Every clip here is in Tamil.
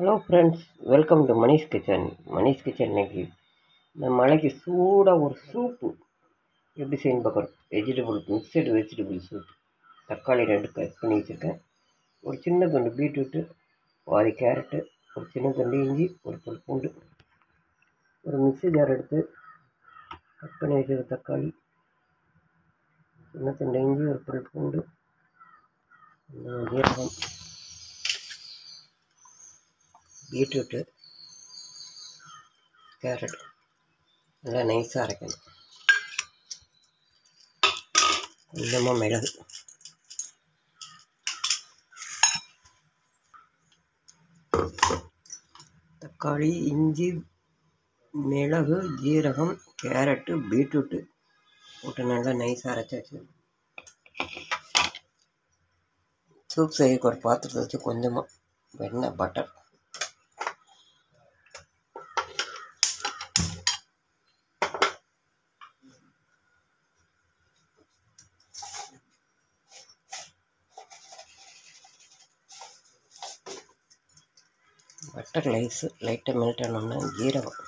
Hello friends, welcome to Manish kitchen. Manish kitchen இன்னைக்கு இந்த மழைக்கு சூடாக ஒரு சூப்பு எப்படி செய்யணும் பார்க்குறோம். Mixed vegetable soup. தக்காளி 2 கட் பண்ணி வச்சுருக்கேன். ஒரு சின்ன துண்டு பீட்ரூட்டு, பாதி கேரட்டு, ஒரு சின்ன துண்டு இஞ்சி, ஒரு பல் பூண்டு, ஒரு மிக்ஸி ஜார் எடுத்து கட் பண்ணி வச்சுருக்க தக்காளி, சின்ன துண்டு இஞ்சி, ஒரு பல் பூண்டு, ஜீரகம், பீட்ரூட்டு, கேரட் நல்லா நைஸாக அரைக்கணும். கொஞ்சமாக மிளகு, தக்காளி, இஞ்சி, மிளகு, ஜீரகம், கேரட்டு, பீட்ரூட்டு போட்டு நல்லா நைஸாக அரைச்சாச்சு. சூப் செய்யக்கு ஒரு பாத்திரத்தை வச்சு கொஞ்சமாக வெண்ணெய், பட்டர், லைட்டாக மெல்ட் ஆனோம்னா ஜீரகம்,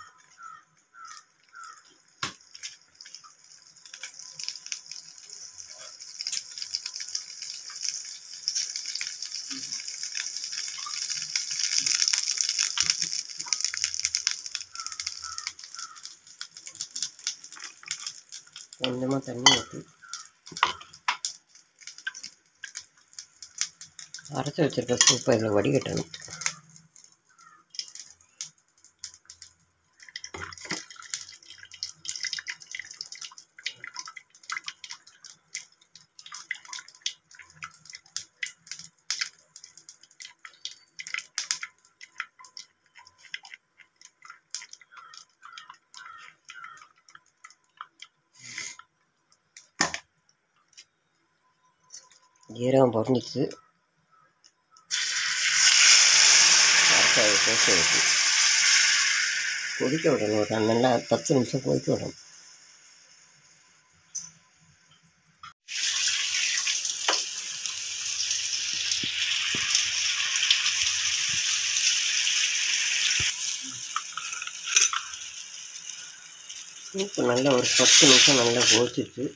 கொஞ்சமாக தண்ணி ஊற்றி அரைச்சி வச்சுருக்க சூப்பை இதில் வடிகட்டணும். ஜீரகம் பொரிஞ்சிச்சு. அரைச்சாயை போட்டு வச்சு கொதிக்க விடணும். ஒரு நல்லா 10 நிமிஷம் கொதிக்க விடணும். சூப்பு நல்லா ஒரு 10 நிமிஷம் நல்லா கொதிச்சிச்சு.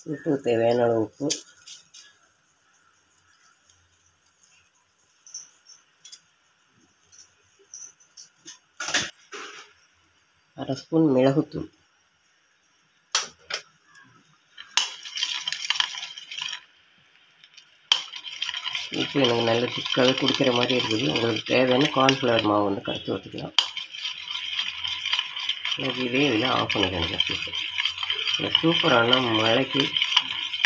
சூப்புக்கு தேவையான அளவு உப்பு, அரை ஸ்பூன் மிளகுத்தூள், சூப்பு எனக்கு நல்ல திக்காகவே குடிக்கிற மாதிரி இருக்குது. உங்களுக்கு தேவையான கார்ன்ஃப்ளவர் மாவு வந்து கரைச்சி ஊற்றிக்கலாம். இதே இதில் ஆஃப் பண்ணிக்கணும். இந்த சூப்பரான மழைக்கு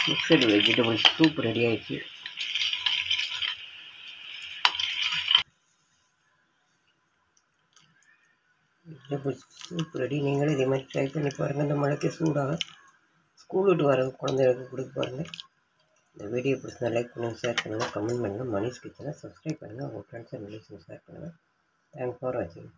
மிக்சடு வெஜிடபிள்ஸ் சூப் ரெடி ஆகிடுச்சு. Vegetables soup ready. நீங்களும் இதே மாதிரி ட்ரை பண்ணி பாருங்கள். இந்த மழைக்கு சூடாக ஸ்கூல் விட்டு வர குழந்தைகளுக்கு கொடுத்து பாருங்கள். இந்த வீடியோ பிடிச்சா லைக் பண்ணுங்கள், ஷேர் பண்ணுங்கள், கமெண்ட் பண்ணுங்கள். மணிஷ் கிச்சனை சப்ஸ்கிரைப் பண்ணுங்கள். உங்கள் ஃப்ரெண்ட்ஸ் அண்ட் ரிலேஷன் ஷேர் பண்ணுங்கள். தேங்க்ஸ் ஃபார் வாட்சிங்.